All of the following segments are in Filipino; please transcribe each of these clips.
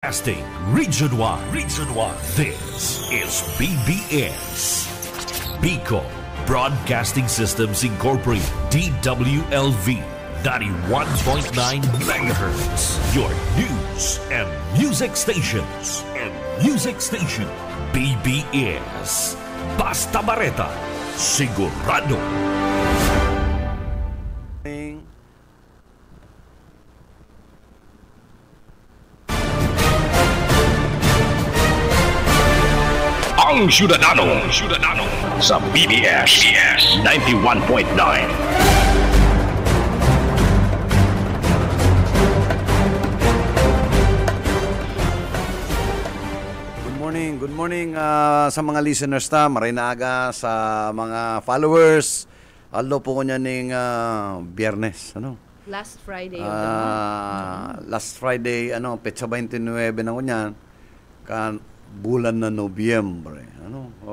Broadcasting Region 1. Region 1. This is BBS. Bicol Broadcasting Systems Incorporated. DWLV 91.9 MHz. Your news and music stations. BBS. Basta Bareta. Sigurado. Ang Syudadano sa BBS 91.9. Good morning sa mga listeners ta, maray na aga sa mga followers. Aldo po ko niya ning Biyernes, Last Friday last Friday, petsa 29 na ko niyan. Bulan na Nobyembre.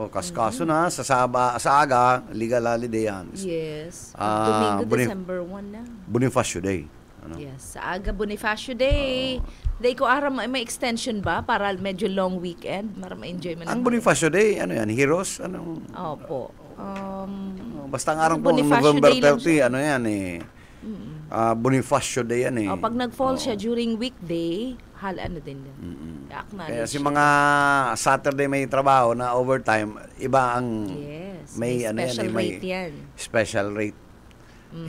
Kaskaso na sa aga, legal holiday yan. Yes. Domingo, December 1 na. Bonifacio Day. Yes, sa aga Bonifacio Day. Day ko may extension ba para medyo long weekend para ma-enjoy mo. Ang Bonifacio Day, Heroes? Opo. Basta ang araw po November 30, Bonifacio Day yan eh. Pag nag-fall siya during weekday, din. Kaya si mga Saturday may trabaho na overtime, iba ang may special rate yan. Special rate.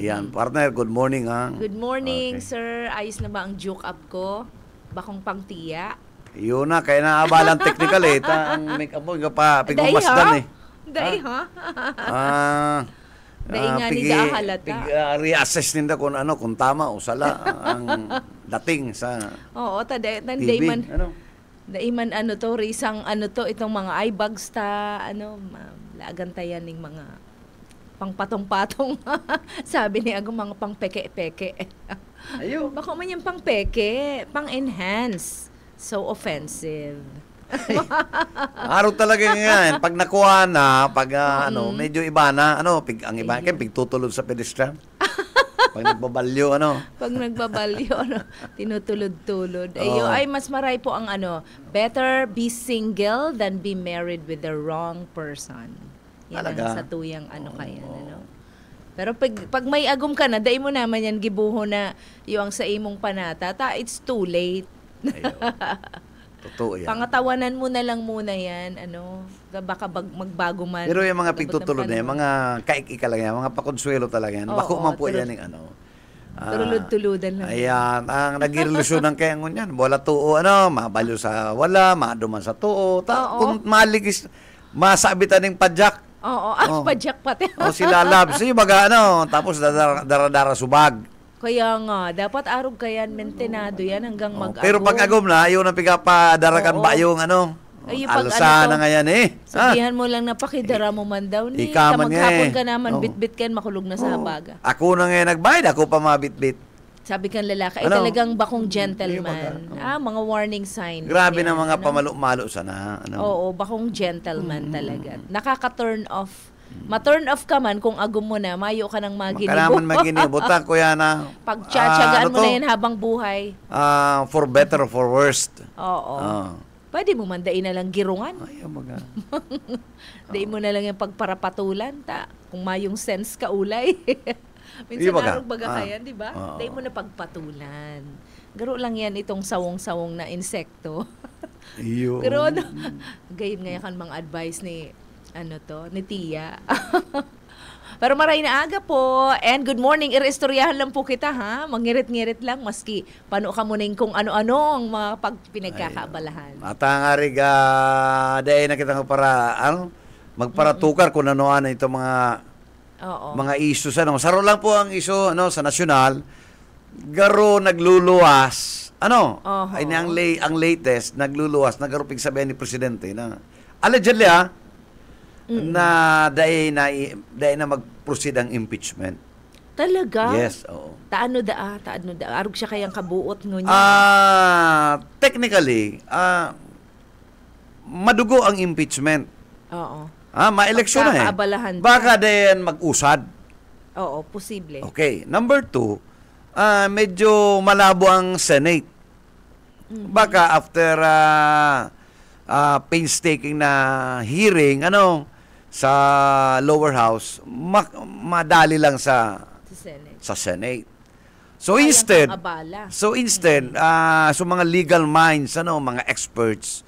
Yan, partner, good morning ha. Good morning, sir. Ayos na ba ang joke up ko? Bakong pangtiya? Yun na, kaya naabalang technical eh. Ang make up mo, pigmamasdan eh. Dahi ha? Dahi nga ni halata. Reassess ninda kung tama o sala ang dating sa TV. Daiman risang itong mga eye bags ta, lagantayan ng mga pangpatong-patong. Sabi ni Agong mga pang-peke-peke. Ayo. Baka man yung pang-peke, pang-enhance. So offensive. Araw talaga yan. Pag nakuha na, medyo iba na, ang iba pigtutulod sa pedestrian. Pag nagbabalyo, Pag nagbabalyo, tinutulod-tulod. Ay, mas maray po ang better be single than be married with the wrong person. Yan ang sa tuyang Pero pag may agum ka na, dai mo naman yan gibuho na yung sa imong panata, it's too late. Totoo yan. Pangatawanan mo na lang muna yan, baka magbago man. Pero yung mga pigtutulod na yan, mga kaik-ika lang yan, mga pakonsuelo talaga yan. Bako man po yan yung tulud-tuludan lang. Ayan, ang nag-irelusyon ng kaya ngunyan, wala tuo, mabalyo sa wala, maduman sa tuo. Kung maligis, masabitan ng padyak. Padyak pati. Sila labs, yung baga, tapos dara-dara subag. Kaya nga, dapat arog kayan, mentenado yan hanggang mag-agom. Pero pag agom na, ayaw na pigapadarakan ba yung alsa na nga yan eh. Sabihan mo lang na pakidara mo man daw ni. Ikaman nga maghapon ka naman, bit-bit kan makulog na sa habaga. Ako na nga nagbayad, ako pa mabit-bit. Sabi kang lalaki, talagang bakong gentleman. Mga warning sign. Grabe na mga pamalo-malo sana. Oo, bakong gentleman talaga. Nakaka-turn off. Ma-turn off ka man kung agum mo na, mayo ka ng maginibo. Makaraman maginibo. Kuya na. Pagtsatsagaan mo na yan habang buhay. For better or for worst. Oo. Pwede mo man, dain na lang girungan. Ay, maga. Dain mo na lang yung pagparapatulan. Kung mayong sense ka ulay. Minsan narog baga kayan, di ba? Dain mo na pagpatulan. Garo lang yan itong sawong-sawong na insekto. Iyo. Garo gayon ngayon kan mga advice ni ni Tia. Pero maray na aga po. And good morning. Irestoryahan lang po kita, ha? Mangirit-ngirit lang. Maski, paano ka muna kung ano-ano ang mga pinagkakaabalahan. At ang ariga, dahil na kita magparatukar kung ano ito mga issues. Saro lang po ang issue sa nasyonal. Garo nagluluwas. Ay ang latest, nagluluwas. Nagarupig sabihin ni Presidente na allegedly, na dahil na mag-proceed ang impeachment. Talaga? Yes, oo. Taano da? Arog siya kayang kabuot ngunya? Technically, madugo ang impeachment. Oo. Ma-eleksyon na Baka din mag-usad. Oo, posible. Okay. Number 2, medyo malabo ang Senate. Baka after painstaking na hearing, sa lower house, madali lang sa Senate. So instead, so mga legal minds, mga experts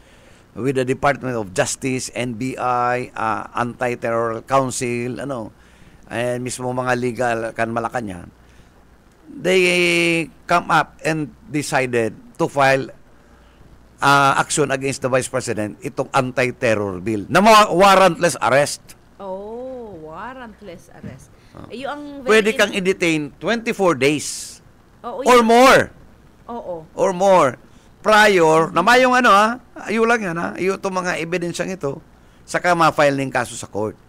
with the Department of Justice, NBI, Anti-Terror Council, and mismo mga legal Malacanang, they come up and decided to file action against the Vice President, itong anti-terror bill na warrantless arrest. Warrantless arrest. Pwede kang i-detain 24 days or more. Or more. Prior, na mayong ayo lang yan iyo itong mga ebidensyang ito, saka ma-file ng kaso sa court.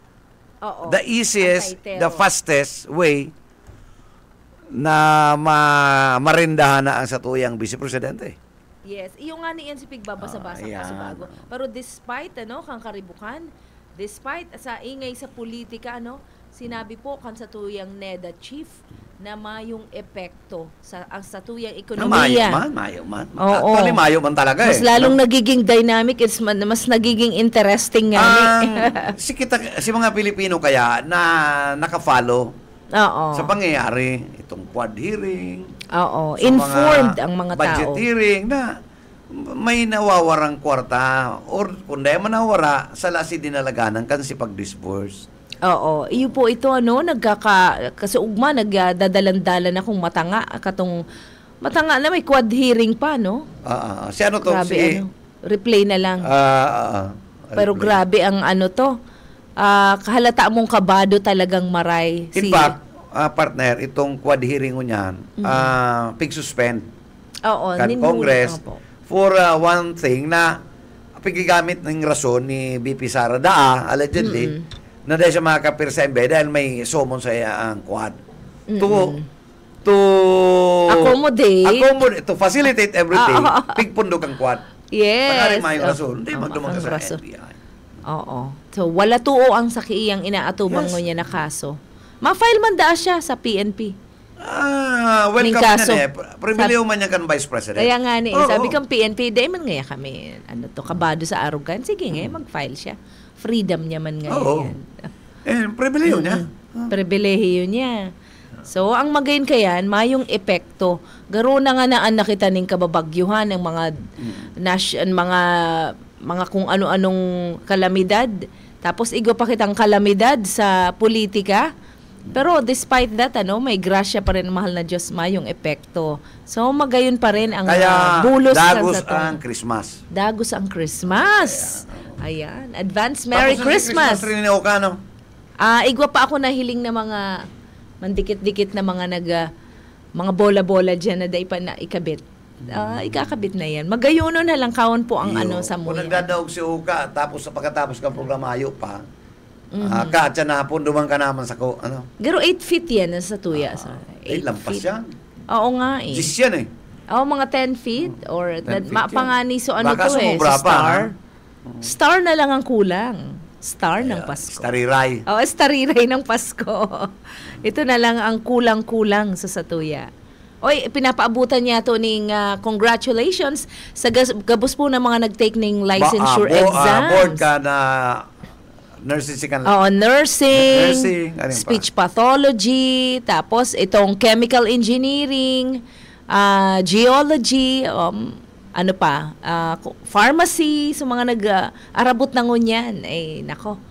The easiest, the fastest way na marindahan na ang satuyang Vice Presidente. Yes, iyo nga niyan si pigbabasa-basa ko sa bago. Pero despite kang karibukan, despite sa ingay sa politika, sinabi po kan sa tuyang NEDA chief na mayong epekto sa satuyang ekonomiya. Mayo man. Actually, mayo man talaga mas lalong nagiging dynamic, mas nagiging interesting nga si mga Pilipino kaya na naka-follow sa pangyayari, itong quad hearing. Informed ang mga tao. Budget hearing na may nawawarang kwarta or kung di man nawara, sala si dinalaganan kan si pag-disburse. Iyo po ito kasi ugma nagdadalan-dalan akong matanga na may quad hearing pa si to grabe, replay na lang. Pero grabe ang kahalata mong kabado talagang maray. In fact, partner, itong quad hearing mo niyan, pig-suspend kan Congress for one thing na pigigamit ng rason ni BP Sara Daa, allegedly, na dahil siya makakapirsa dahil may summon sa ang quad. To accommodate, to facilitate everything, pigpundok ang quad. Yes. Pagkaring mayong rason, hindi magdumang ka sa NBI. So, wala tuo ang sakiyang inaatubang mo niya na kaso. Ma-file man daa siya sa PNP. Welcome na pribiliyo man niya kan Vice President. Kaya nga sabi kang PNP, dahil man nga kami, kabado sa arrogant. Sige mag-file siya. Freedom niya man nga yan. Pribiliyo niya. Pribilehiyo niya. So, ang magayon kayan, mayong epekto. Garo na nga naan nakita ning kababagyuhan ng mga kung ano-anong kalamidad. Tapos igo pa kitang kalamidad sa politika. Pero despite that, may grasya pa rin mahal na Diyos mayong epekto. So magayon pa rin ang bulos dagos ang Christmas. Dagos ang Christmas. Ayan. Advance Merry Christmas. Christmas rin ni Ocano. Igwa pa ako nahiling na mga mandikit-dikit na mga bola-bola dyan na day pa na ikabit. Ikakabit na yan. Magayuno na lang kaon po ang sa muya. Kung nagdadaog si Uka, tapos sa pagkatapos ng programa ayo pa, katsa na hapon, dumang ka naman sa Garo 8 feet yan sa tuya. 8 lampas yan. Oo nga 10 yan mga 10 feet. Or mapangani so baka to star. Star na lang ang kulang. Star ng Pasko. Stariray. Stariray ng Pasko. Ito na lang ang kulang-kulang sa satuya. Pinapaabutan niya to ning congratulations sa gabos po ng mga nag-take ng licensure exams. Board ka na nursing. Nursing, speech pathology, tapos itong chemical engineering, geology, pharmacy, sa mga nag-arabot ng unyan. Nako.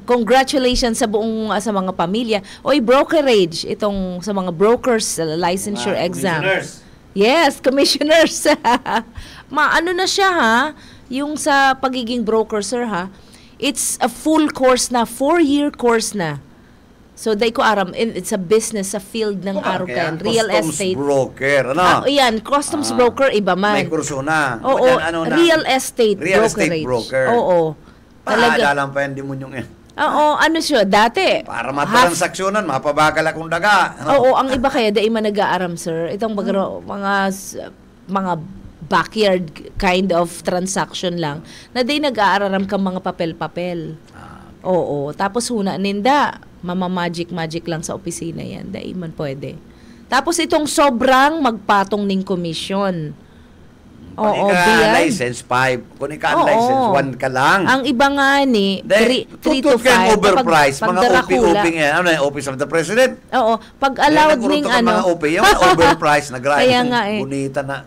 Congratulations sa buong sa mga pamilya. Brokerage itong sa mga brokers licensure exam. Commissioners. Yes, commissioners. Ano na siya yung sa pagiging broker sir it's a full course na, 4-year course na. So day ko aram it's a business sa field ng arukan, real estate. Customs broker, customs broker iba man. May kurso na. Real estate broker. Oo. Talaga pa yan demonyo yan. Siya, dati. Para matransaksyonan, mapabakal akong daga. Ang iba kaya, dahil man nag-aaram, sir. Itong mga backyard kind of transaction lang, na dahil nag-aararam kang mga papel-papel. Tapos ninda, mamamagic-magic lang sa opisina yan. Dahil man pwede. Tapos itong sobrang magpatong ning commission. Kung ika-license, 5. Kung ika-license, 1 ka lang. Ang iba nga ni, 3 to 5. Kaya overprice, mga OP yan. Ano yung Office of the President? Oo. Pag allowed ning mga OP, yung overprice, kaya nga bonita na.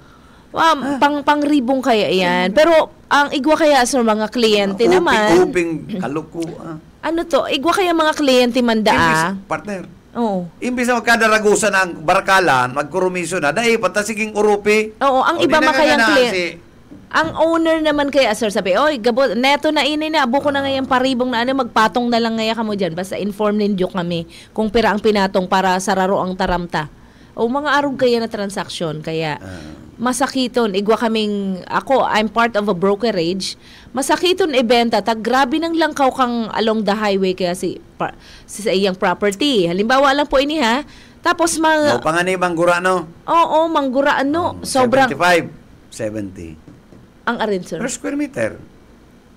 Pang-ribong kaya yan. Pero, ang igwa kaya sa mga kliyente naman. Uping kaluko. Ano to? Igwa kaya mga kliyente manda. Partner. Oo. Imbis na magkadaragusan ng barkalan, magkurumiso na, dahil patasiging urupi. Oo, ang iba makayang kliyente. Ang owner naman kaya, sir, sabi, oy, gabot, neto na ini na, abo ko na ngayon paribong na magpatong na lang ngaya kamo dyan. Basta inform ninyo kami kung pira ang pinatong para sararo ang taramta. O mga arog kaya na transaksyon, kaya masakiton, igwa kaming, I'm part of a brokerage, masakiton ibenta, grabe nang langkaw kang along the highway kaya sa iyang property. Halimbawa lang po ini ha, tapos pangani manggurano? Oo, manggurano. Sobrang 75, 70. Ang arin, sir? Per square meter.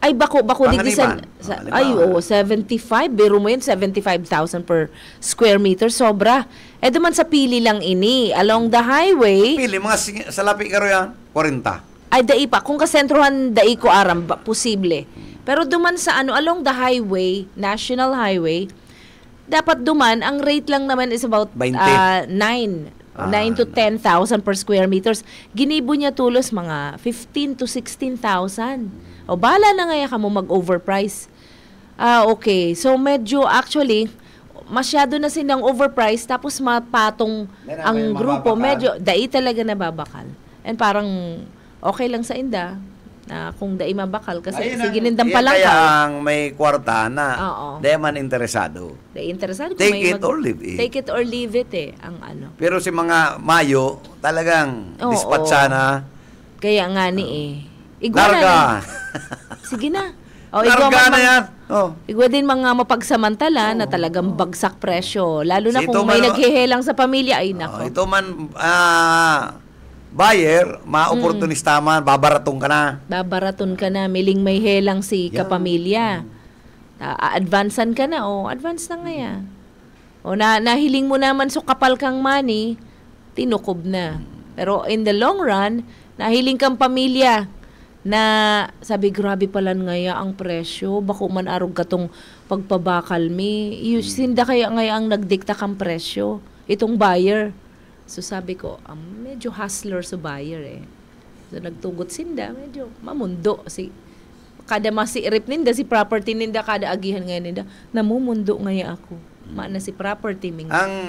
Ay, bako digisan. 75. Biro mo yun, 75,000 per square meter. Sobra. Duman sa pili lang ini. Along the highway. Pili, mga salapi karo yan, 40. Ay, dai pa. Kung kasentruhan, dai ko aram, posible. Pero duman sa along the highway, national highway, dapat duman, ang rate lang naman is about 9 to 10,000 per square meters. Ginibo niya tulos mga 15 to 16,000. O, bala na nga ka mo mag-overprice. Okay. So, medyo actually, masyado na silang overprice tapos mapatong ang grupo. Medyo, dai talaga nababakal. And parang, okay lang sa inda na kung dai mabakal kasi sige nindang pa lang kaya ang may kwarta na dahil man interesado. Dahil interesado. Take it or leave it. Take it or leave it ang Pero si mga Mayo, talagang dispatcha na. Kaya nga ni Larga. Sige na. Larga na yan. Igwa din mga mapagsamantala na talagang bagsak presyo. Lalo na kung may naghihelang sa pamilya, ay nako. Ito man, buyer, ma-opportunista man, babaratong ka na. Babaraton ka na, miling may helang si kapamilya. Advancean ka na, advance na nga yan. Nahiling mo naman so kapal kang money, tinukob na. Pero in the long run, nahiling kang pamilya na sabi, grabe pala ngaya ang presyo, bako man arog katong pagpabakal mi. Sinda kaya ngaya ang nagdikta kang presyo, itong buyer. So sabi ko, medyo hustler sa buyer So nagtugot sinda, medyo mamundo. Kada masirip ninda, si property ninda, kada agihan ngayon ninda, namumundo ngaya ako. Maana si property,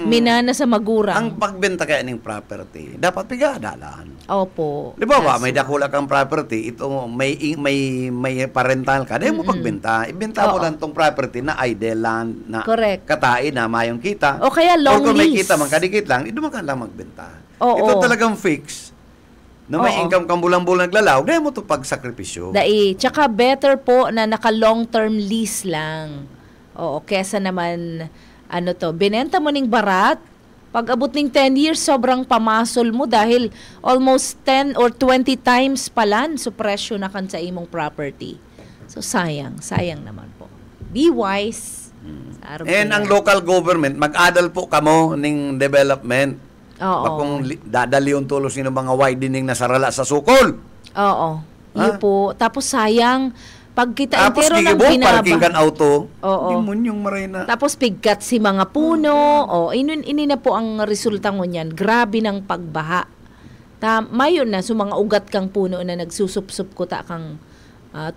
minana sa magurang. Ang pagbenta kaya ng property, dapat pigadalaan. Opo. Di ba may dakula kang property, ito may parental ka, dahil mo pagbenta. Ibenta mo lang tong property na idle land, na katain na mayong kita. O kaya long lease. Or kung may kita man kadikit lang, ito ka lang magbenta. Ito talagang fix. Na may income kang bulang-bulang naglalaw, dahil mo ito pagsakripisyo. Tsaka better po na naka long-term lease lang. Kesa naman, binenta mo ning barat, pag abot ning 10 years, sobrang pamasol mo dahil almost 10 or 20 times palan so presyo na kan sa imong property. So, sayang naman po. Be wise. And ang local government, mag-adal po kamo ning development. Kung dadali yung tulos ng mga widening na sarala sa sukol. Yun po. Tapos sayang, pag kita entero ng binaba. Parking kan auto. Yung marina. Tapos pigkat si mga puno. Ini na po ang resulta mo niyan. Grabe ng pagbaha. Mayon na, so mga ugat kang puno na nagsusup-sup ko kang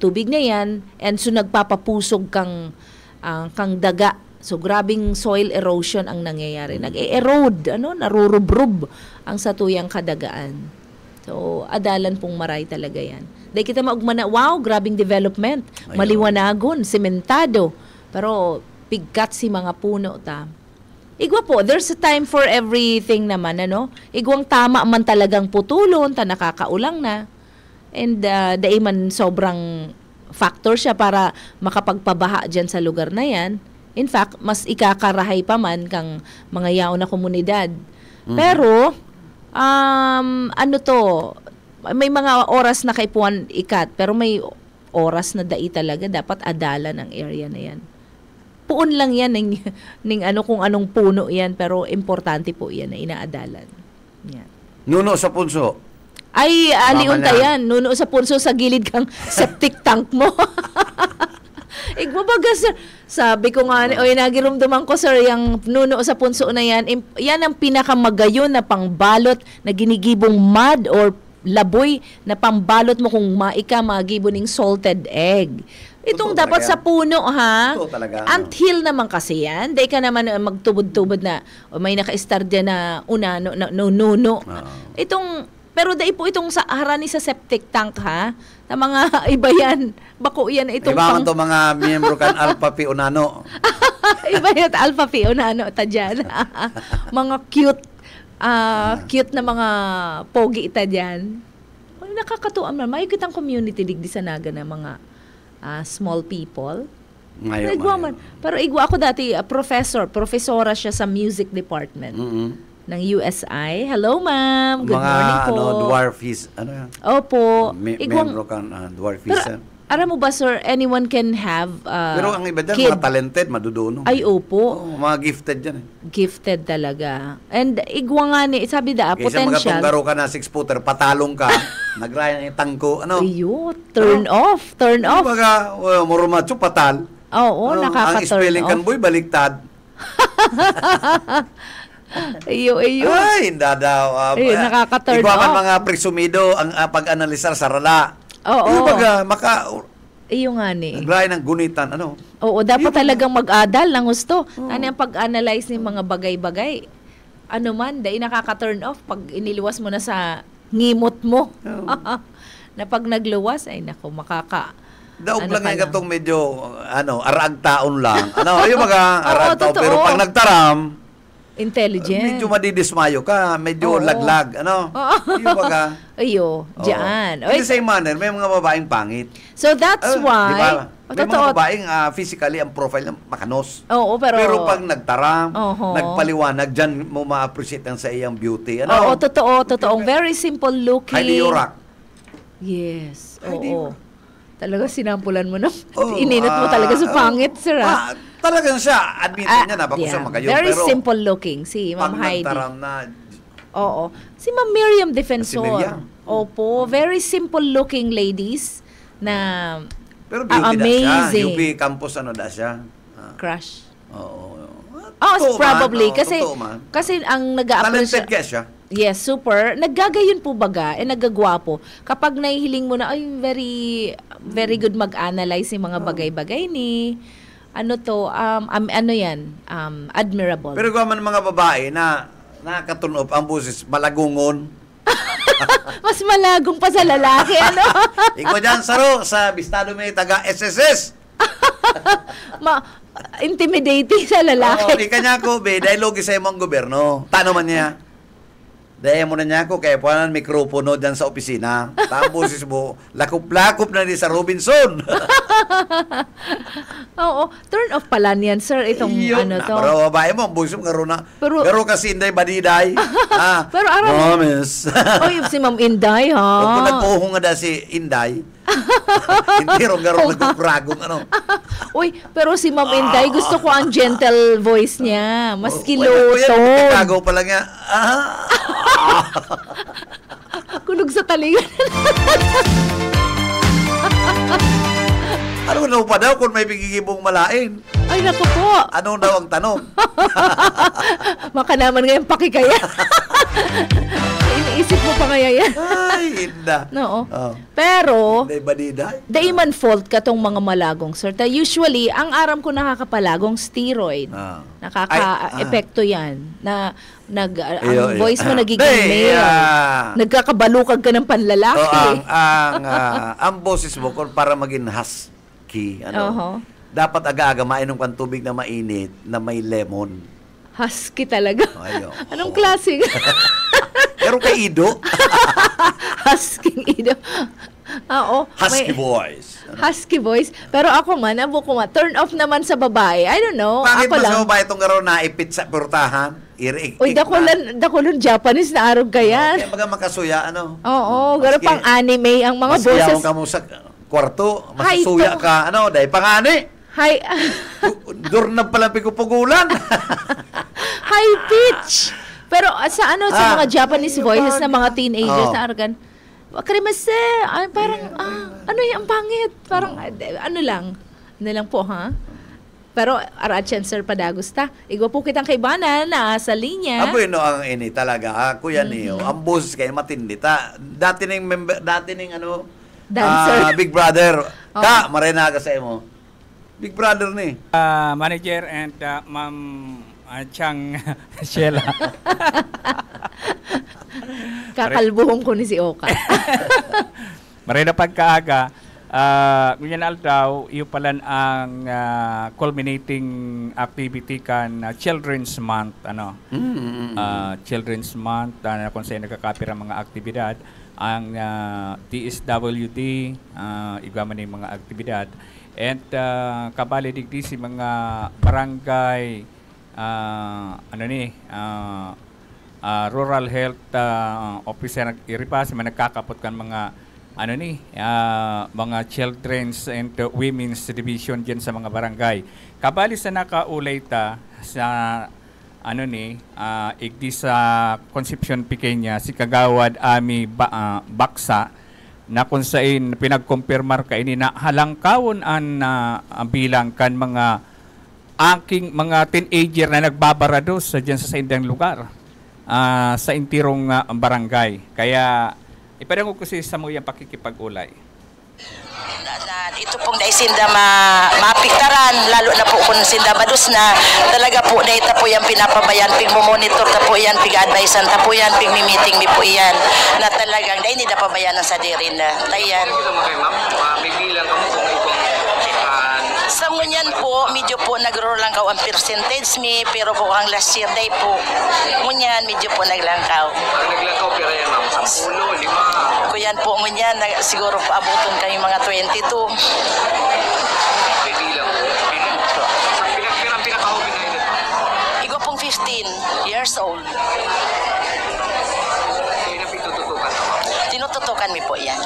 tubig na yan. And so nagpapapusog kang daga. So grabing soil erosion ang nangyayari. Nag-erode, narurub-rub ang satuyang kadagaan. So adalan pong maray talaga yan. Dahil kita maugmana, wow, grabing development. Maliwanagon, sementado. Pero pigkat si mga puno Igwa po, there's a time for everything naman, Igwang tama man talagang putulon, nakakaulang na. And dahil man sobrang factor siya para makapagpabaha dyan sa lugar na yan. In fact, mas ikakarahay pa man kang mga yaon na komunidad. Pero, may mga oras na kaipuan ikat, pero may oras na dai talaga dapat adala ng area na yan. Puon lang yan kung anong puno yan, pero importante po yan na inaadalan. Yan. Nuno sa punso. Ay, aliunta yan. Nuno sa punso sa gilid kang septic tank mo. Igbabaga, sir. Sabi ko nga, nagirumduman ko, sir, yung nuno sa punso na yan, yan ang pinakamagayon na pangbalot na ginigibong mud or laboy na pambalot mo kung magibon ng salted egg. Itong totoo dapat sa puno, ha? Totoo talaga. Anthill naman kasi yan. Di ka naman magtubod-tubod na may naka-star dyan na unano, nuno. Pero dahil po itong sa harani sa septic tank, ha? Na mga iba yan. Bako yan itong iba to mga miyembro kan Alpha Phi Unano. Iba yan, Alpha Phi Unano ta dyan. Mga cute na mga pogi ita dyan. Nakakatuwa man. May kitang community digdi sa naga na mga small people. Ngayon. Pero igwa ako dati, professora siya sa music department. Ng USI. Hello, ma'am. Good morning po. Mga dwarfies. Ano yan? Opo. Membro kan dwarfies. Pero, alam mo ba, sir, anyone can have pero ang iba dyan, mga talented, maduduno. Ay, opo. Mga gifted dyan. Gifted talaga. And igwa nga ni, sabi potential. Kaysa mga tunggaro ka na 6-footer, patalong ka, nagrayan yung tangko, Ayo, turn off. Baga, murumatso, patal. Oo, nakaka-turn off. Ang spelling kan boy, baliktad. Iyo. Ay, hindi daw. Nakaka-turn iba off. kan mga presumido ang pag-analisar sa rala. Oo. Baga, iyo nga ni. nagrayan ng gunitan, Oo, dapat talagang mag-adal ng gusto. Ano ang pag-analyze ng mga bagay-bagay? Ano man, dahil nakaka-turn off pag iniliwas mo na sa ngimot mo. Na pag nagluwas, ay naku, daog lang yung katong medyo, araag taon lang. Yung mga araag taon. Pero pag nagtaram, intelligent. Medyo madidismayo ka, medyo laglag, Yung baga. Diyan. In the same manner, may mga babaeng pangit. So that's why, diba? May mga babaeng physically ang profile ng makanos. Pero pag nagtaram, nagpaliwanag, dyan mo ma-appreciate ang sa iyang beauty. Totoo. Very simple looking. Heidi Urak. Yes. Talaga sinampulan mo na. Ininit mo talaga sa pangit, sir. Talagang siya, admitin niya na bako siya magayon. Very simple looking, si Ma'am Heidi. Pag na... Oo. Si Ma'am Miriam Defensor. Si Miriam. Opo. Very simple looking ladies na pero beauty amazing. UP campus siya? Crush. Oo. Probably. Kasi ang talented ka siya. Yes, super. Naggagayon po baga, nagagwapo. Kapag nahihiling mo na, very, very good mag-analyze yung mga bagay-bagay ni... admirable. Pero kung man mga babae na nakatunob ang busis, malagungon. Mas malagong pa sa lalaki, Ikaw dyan, Saro, sa bistado may taga-SSS. Intimidating sa lalaki. Di kanya ko, dahil logi sa imong gobyerno. Tano man niya. Dahil mo na niya ako, kaya po na mikropono dyan sa opisina. Tapos mo, lakop-lakop na ni sa Robinson. Oo, turn off pala niyan, sir, itong to. Pero babae mo, buso mo na. Pero kasi Inday Badiday. Pero promise. Si Ma'am Inday, ha? Huwag ko nagpuhong nga si Inday. Hindi ron nagkukuragong, pero si Ma'am Inday, gusto ko ang gentle voice niya. Mas kiloton. Nagkagaw pa lang niya. Kulog sa talingan. Ano daw pa daw kung may bigigibong malain? Ay, naku po. Ano daw ang tanong? Maka naman ngayon pakikaya. Iniisip mo pa kaya yan. Ay, hinda. No. Pero, dahil man fault ka tong mga malagong, sir. Usually, ang aram ko nakakapalagong steroid. Nakaka-epekto yan. Na ang voice mo nagiging male. Nagkakabalukag ka ng panlalaki. Ang boses mo para maging husky, dapat aga-aga mainom kang tubig na mainit na may lemon. Husky talaga. Anong klase? Pero kay Ido. Husky Ido. Husky voice. Husky voice. Pero ako man, turn off naman sa babae. I don't know. Bakit ako ba lang. sa babae itong garo naipit sa purtahan? Dakulon Japanese na arog ka yan. Kaya baga makasuya, garo pang anime ang mga boses. Maskiyaw ka mo sa kwarto, masasuya ka, dahil pangani. Durnab pala pigupugulan. High pitch. Pero sa mga Japanese voices na mga teenagers na argan, Karimase, ay parang, ano yung pangit? Parang, ano lang po, ha? Pero, Arachan, Sir Padagusta, igwa po kitang kaibanan na sa linya. Abo yun, ang ini talaga, Kuya Neo, ang boses kayo matindi. Dati ning member, Dancer. Big Brother. Marinaga sa imo. Big Brother ni. Manager and Ma'am Chang Sheila. Kakalbuhong ko ni si Oka. Marina pagkaaga, ganyan aldaw, iyo pala ang culminating activity kan Children's Month, Children's Month, kung saan nagkakapira mga aktibidad, ang DSWD, iba man yung mga aktibidad, and kabali digdi si mga barangay, rural health officer, iripa, si mga nagkakapot kan mga mga children's and women's division dyan sa mga barangay. Kabali sa nakaulay ta sa igdi sa Concepcion Pequeña, si Kagawad Ami Baksa, na kung saan pinagkumpirmar ka ini na halangkawon ang bilang kan mga aking mga teenager na nagbabarado sa dyan sa indang lugar, sa intirong barangay. Kaya ipadangog ko sa mo yung pakikipag-ulay. Ito pong daisinda mapiktaran, lalo na po kung sinda madus na talaga po dahita po yan pinapabayan, pig-monitor ta po yan, pig-advisean ta po yan, pig-meeting mi po yan, na talagang dahil hindi na pabayanan sa dirin na tayan. Sa ngunyan po, medyo po nagro-langkaw ang percentage mi, pero po ang last year day po, ngunyan medyo po naglangkaw. Ang naglangkaw pera yan, ma'am, 10, 5. Kuyan po ngunyan, siguro po abuton kayo mga 22. Pinakahubin na yun. Igo pong 15 years old. Tinututukan mi po yan.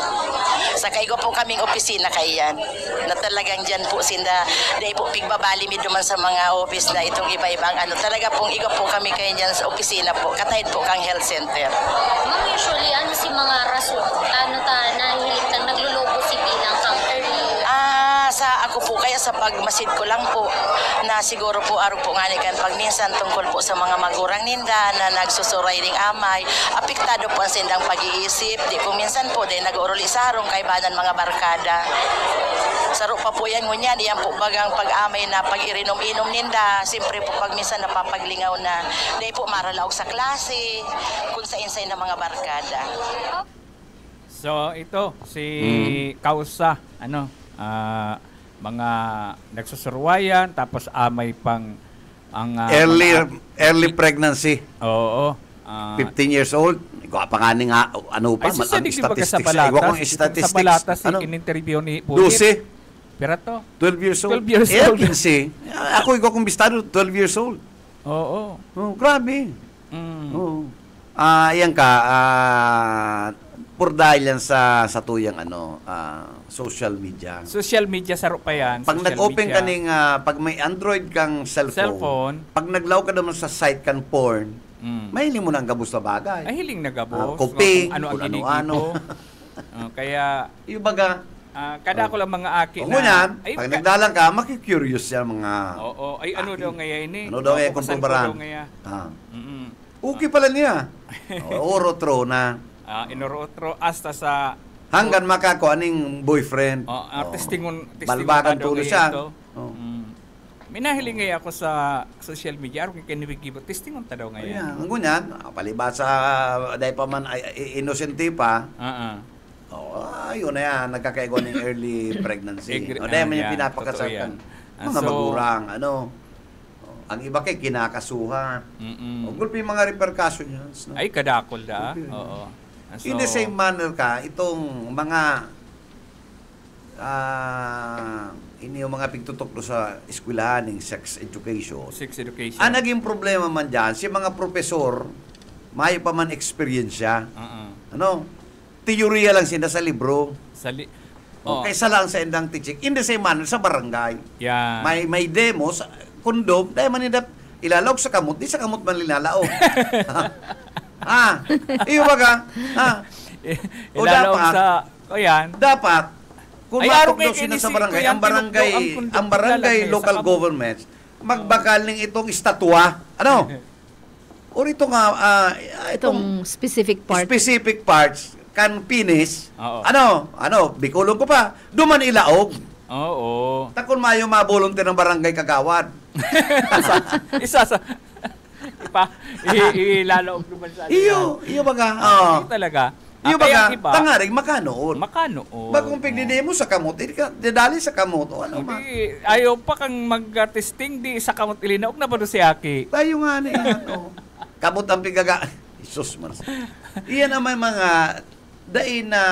Sa kaigo po kaming opisina kayan na talagang dyan po sinda dahil po pigbabali mi duman sa mga office na itong iba-ibang talaga pong igo po kami kayan dyan sa opisina po katahid po kang health center. Ma'am, usually si mga rason nahihilig nang naglulubo si bilang counter sa ako po kaya sa pagmasid ko lang po na siguro po araw po nga kan pag minsan tungkol po sa mga magurang ninda na nagsusuray ning amay, apektado po ang sindang pag-iisip, di po minsan po dahil nag-uruli sarong kaibanan mga barkada. Saro pa po yan ngunyan, yan po bagang pag-amay na pag-irinom-inom ninda, siyempre po pag minsan napapaglingaw na, dahil po maralaog sa klase, kung sa insay na mga barkada. So ito, si Kausa, mga nagsusurwayan, tapos amay pang ang early pregnancy. Oo. 15 years old. Ikaw pa nga nga, ay, ang statistics. Ikaw kong statistics. Sa palatas, in-interview ni Punit. 12. Pero to? 12 years old. 12 years old. 15. Ako, ikaw kong bistado, 12 years old. Oo. Grabe. Oo. Yan ka, por dahil yan sa tuyang social media. Social media saro pa yan. Pag nag-open ka ning pag may Android kang cellphone, pag naglaw ka naman sa site kang porn, mahiling mo na ang gabos na bagay. Ay, hiling na gabos. Kuping, ano. Kaya, yung baga, kada ko lang mga akin na. Ngunyan, pag nagdalang ka, makikurious yan mga. Oo. Ay, ano daw ngayon ini? Ano daw ngayon kung pumbarang? Okay pala niya. Orotro na. Inorotro hasta sa hanggang makako aning boyfriend. Testingon balbagan tulo siya. Minahiling ngayon ako sa social media aron kay kinibigibo testingon ta daw ngayon. Ang gunyan, palibasa dahil pa man innocente pa. Ayun na yan, nagkakaigo ng early pregnancy. Dahil man yung pinapakasakan. Mga magurang, ang iba kay kinakasuhan. Gulpi mga repercussion yan. Ay, kadakol da. Oo. So, in the same manner ka, itong mga yung mga pigtutok sa eskwelahan ng sex education. Ang naging problema man dyan, si mga profesor, may pa man experience siya. Teorya lang sila sa libro. Kaysa lang sa endang teaching. In the same manner, sa barangay. Yeah. May demos, kondom, dahil man ilalawag sa kamot, di sa kamot man linalaog. Iyo ba ka? O Ilalaog dapat, sa, yan. dapat, kung Ay, matok araw daw kay sila sa kinisig barangay, ko yan, ang barangay lalagay local sa governments, magbakal ng itong estatwa. Ano? O ito nga, Itong specific part. specific parts kan pinis. Oo. Bikulong ko pa. Duman ilaog. Oo. Takon mayo mabolunteer ng barangay kagawad. Isa sa ilalaog naman sa Iyo baga. talaga. Iyo Kaya baga, iba, tangarig makanoon. makanoon. Bagong pigdide mo sa kamot, didali sa kamot. O ano man. Hindi, ayaw pa kang mag-testing di sa kamot ilinaog na ba doon si Aki? Tayo nga na yan. Kamot ang pigaga. Isus man. Iyan ang may mga dain na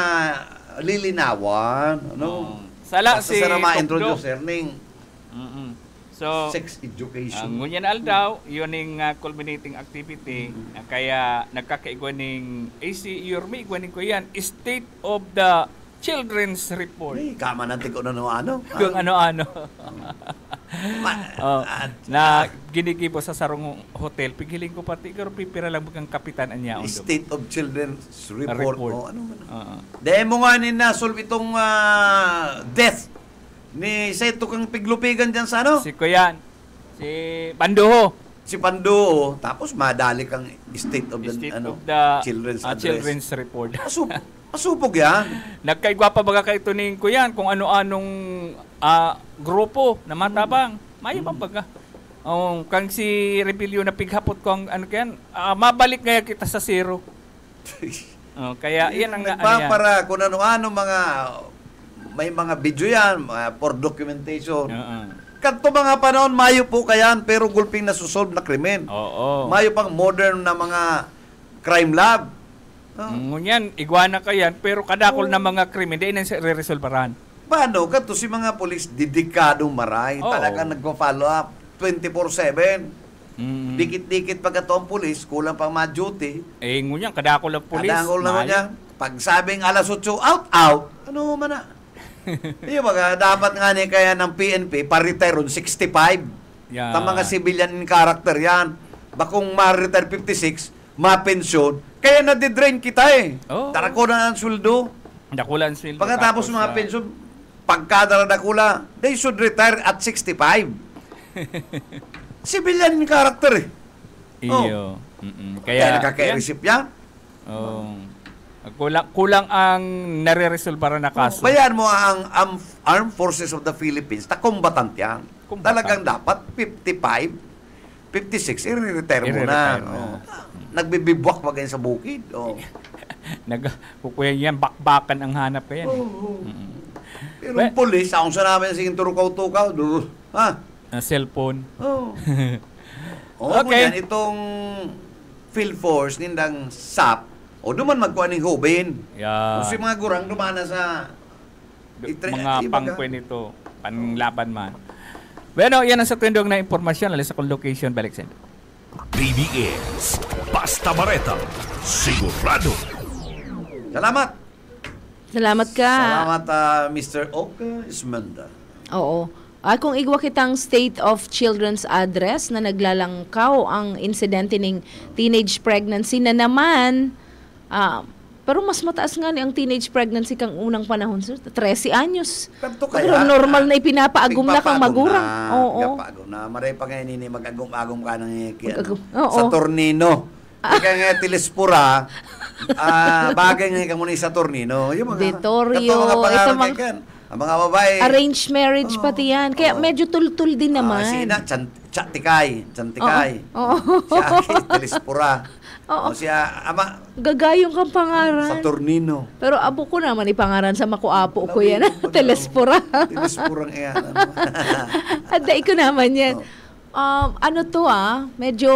lilinawan. Ano? Sala Basta si sa Tokdo. ma-introduce learning So, sex education. ang ngunyan aldaw, yun yung culminating activity. Kaya nagkakaigwan ng AC Yorme, igwanin ko yan, State of the Children's Report. Kama natin kung ano-ano. Kung ano-ano. Na ginigibo sa sarong hotel, pigiling ko pati, pero pipira lang bagang kapitan niya. State of Children's Report. Report. O, ano man. Dahil mo nga solve itong death ni Seto kang piglupigan dyan sa ano? Si Kuyan, si Panduho. Si Pando. Tapos madali kang State of the, State ano, of the Children's Address. Children's Report. Masupog yan. Nagkaigwa pa baga kay tuning ko yan kung ano-anong grupo na matabang. Mayo pa baga. Kang si Rebellion na pighapot ko ang ano kyan, mabalik ngaya kita sa zero. Kaya yan ang Nagpapara kung ano-ano may mga video yan for documentation. Kanto mga panahon, mayo po kayan, pero gulping na susolve na krimen. Oo. Mayo pang modern na mga crime lab. Ngunyan, iguana ka yan, pero kadakol na mga krimen, di na re-resolveran. Paano? Kanto si mga polis, dedikadong maray. Talagang nagpa-follow up 24/7. Dikit-dikit pag ito ang polis, kulang pang ma-duty. Ngunyan, kadakol ang polis. Kadakol naman yan. Pag sabing alas 8, out. Ano man na? Iyo baga, dapat nga ni kaya ng PNP, pa-retire 65. Yeah. Ta mga civilian in character yan. Bakong ma-retire 56, ma-pension, kaya na-drain kita eh. Tarako na ang suldo. Dakulan sweldo. Pagkatapos mga pension, pagkadaradakula, they should retire at 65. Civilian in character eh. Iyo. Kaya nakaka-receive yan. Kulang ang nare-resolveran na kaso. Bayan mo ang Armed Forces of the Philippines, combatant yan. Talagang dapat 55, 56, i-retire mo na. Nagbibibwak pa ganyan sa bukid. Kukuya yan, bakbakan ang hanap ka yan. Pero ang polis, akong sa namin sige turukaw-tukaw, cellphone. Okay. Yan, itong field force, nindang SAP, duman magkuha ng hubin. Yeah. Kasi mga gurang dumana sa mga pangkwen ito, panlaban man. Bueno, yan ang sa twindong na impormasyon. Alis akong location, balik sa inyo. BBS, Basta Bareta, sigurado. Salamat. Salamat ka. Salamat, Mr. Oka Ismenda. Oo. Kung igwa kitang State of Children's Address na naglalangkaw ang insidente ng teenage pregnancy na naman, pero mas mataas nga ni ang teenage pregnancy kang unang panahon, sir. 13 anyos. Pero normal na ipinapaagom na kang magurang. Oo. Ipinapaagom na. Maray pa ngayon ini mag-agom-agom ka ng sa tornino. Kaya nga Tilespura, bagay nga ka muna sa tornino. Vittorio, ito ang mga babae. Arranged marriage pati yan. Kaya medyo tul-tul din naman. Sina, Chantikay. Siya, Tilespura. Siya, ama. Gagayong kang pangaran. Sa tornino. Pero abo ko naman ipangaran sa makuapo ko yan. Telespura. Telespurang iyan. Aday ko naman yan. Medyo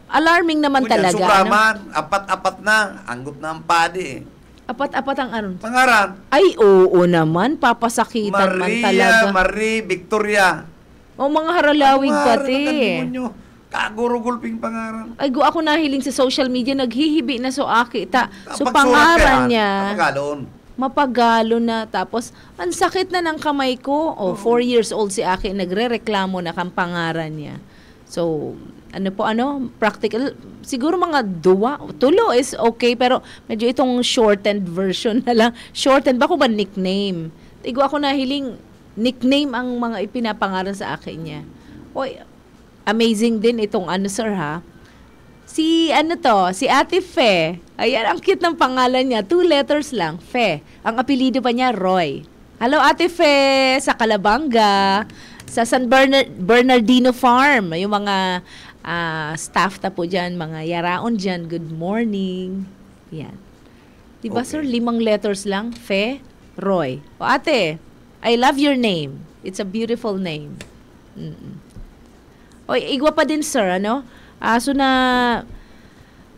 alarming naman talaga. Sukraman, apat-apat na. Anggot na ang padi eh. Apat-apat ang ano? Pangaran. Ay, oo naman. Papasakitan man talaga. Marie, Victoria. Mga haralawig pati. Kaguro-gulping pangaran. Ay, ako nahiling sa social media, naghihibi na so aki. So, pangaran niya. Mapagalo na. Tapos, ang sakit na ng kamay ko. 4 years old si aki, nagre-reklamo na kang pangaran niya. So, practical, siguro mga tulo is okay, pero medyo itong shortened version na lang. Shortened ba ko ba nickname? Igwa ako nahiling nickname ang mga ipinapangalan sa akin niya. Oy, amazing din itong sir ha. Si Ate Fe. Ayan, ang cute ng pangalan niya. 2 letters lang, Fe. Ang apelido pa niya, Roy. Hello, Ate Fe, sa Calabanga, sa San Bernardino Farm. Yung mga staff na po dyan, mga yaraon dyan, good morning. Yan. Diba, Okay. sir, 5 letters lang, Fe, Roy. O ate, I love your name. It's a beautiful name. O, igwa pa din, sir, So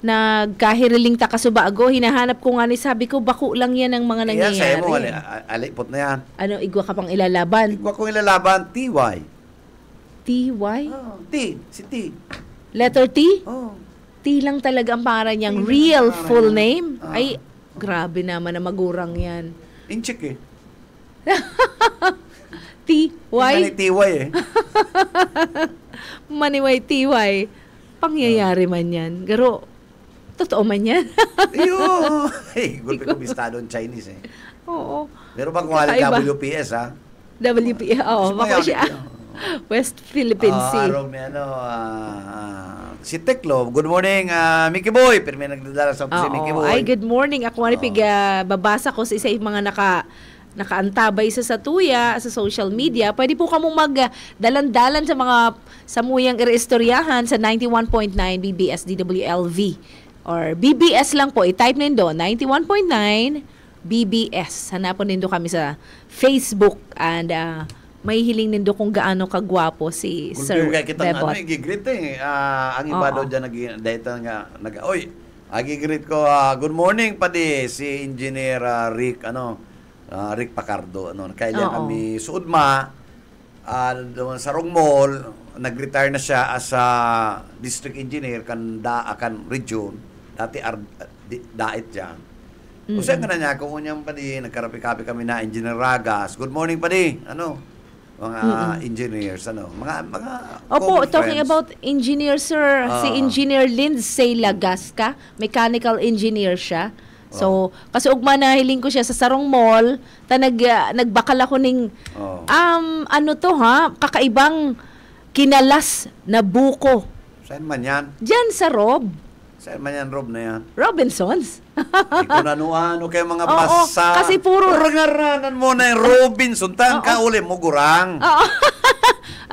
nagkahiriling ta kasubago, hinahanap ko nga ni sabi ko, bako lang yan ang mga nangyayari. Yan, sa'yo mo, alipot na yan. Igwa ka pang ilalaban? Igwa kong ilalaban, TY. T-Y? Oh, si T. Letter T? Oh. T lang talaga ang pangalan niyang T lang real ang pangalan full niya. name? Ay, grabe naman na magurang yan. Incheck eh. T-Y? Mani TY eh. Maniway T-Y. Pangyayari man yan. Garo, totoo man yan. Iyo. Hey, gulpi ko bistado ng Chinese eh. Oo. Meron bang kuhalang Kakaiba. WPS ha? WP, oo. Mas Bako mayami siya. yun. West Philippine Sea. Araw may si Teklo. Good morning, Mickey Boy. Pero may nagdadala sa si Mickey Oo. Boy. Ay, good morning. Ako nga babasa ko sa isa yung mga nakaantabay sa tuya, sa social media. Pwede po kamong magdalan-dalan sa mga samuyang ireistoryahan sa 91.9 BBS DWLV. Or BBS lang po. I-type nindo 91.9 BBS. Hanapon nindo kami sa Facebook and may hiling nindo kung gaano kagwapo si Sir Kaya kitang Bebot. igigrit eh. Ang iba Oo. daw dyan oy, agigrit ko, good morning padi si Engineer Rick, Rick Pacardo. Kailan Oo. kami suudma, doon sa Rong Mall, nag-retire na siya as a district engineer kan region. Dati dait dyan. Usa nga na niya, kung unyang padi, nagkarapi-kapi kami na Engineer Ragas. Good morning padi, mga engineers, mga Opo, common talking friends. about engineer, sir. Si Engineer Lindsay Lagasca, mechanical engineer siya. So, kasi ugma na hiling ko siya sa Sarong Mall, nagbakal ako ning, kakaibang kinalas na buko. Saan man yan? Diyan sa Rob. Saan man yan, Rob na yan? Robinsons. Ay, kung ano kayo mga Oo, basa. kasi puro- Rangaranan mo na yung Robinson. Tan ka uli mo, gurang. Oo.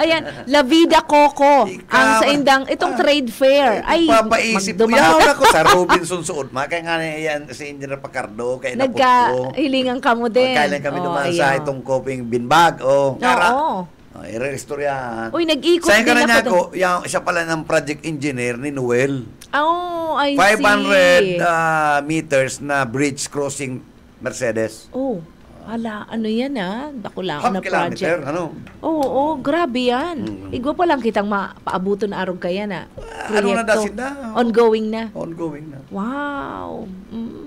Ayan, La Vida Coco. Ikaw, Ang sa indang, itong trade fair. Ay, papaisip ko. Yaw ako sa Robinson suot. Kaya nga na yan si Engineer Pacardo. Kaya napot ko. Nagkahilingan ka mo din. Kailan kami naman sa ayaw. itong koping binbag. Kara. Oo. I-restoryahan. Uy, nag-ikot Sa'yo ka din na niya ako ko, siya pala ng project engineer ni Noel. Oh, I 500 see. meters na bridge crossing Mercedes. Oh, ano yan Dako lang Half na kilometer, project. Oo, grabe yan. Igwa pa lang kitang paabuton na arog kaya na. Ano na Proyekto. dasin na? Ongoing na. Ongoing na. Wow.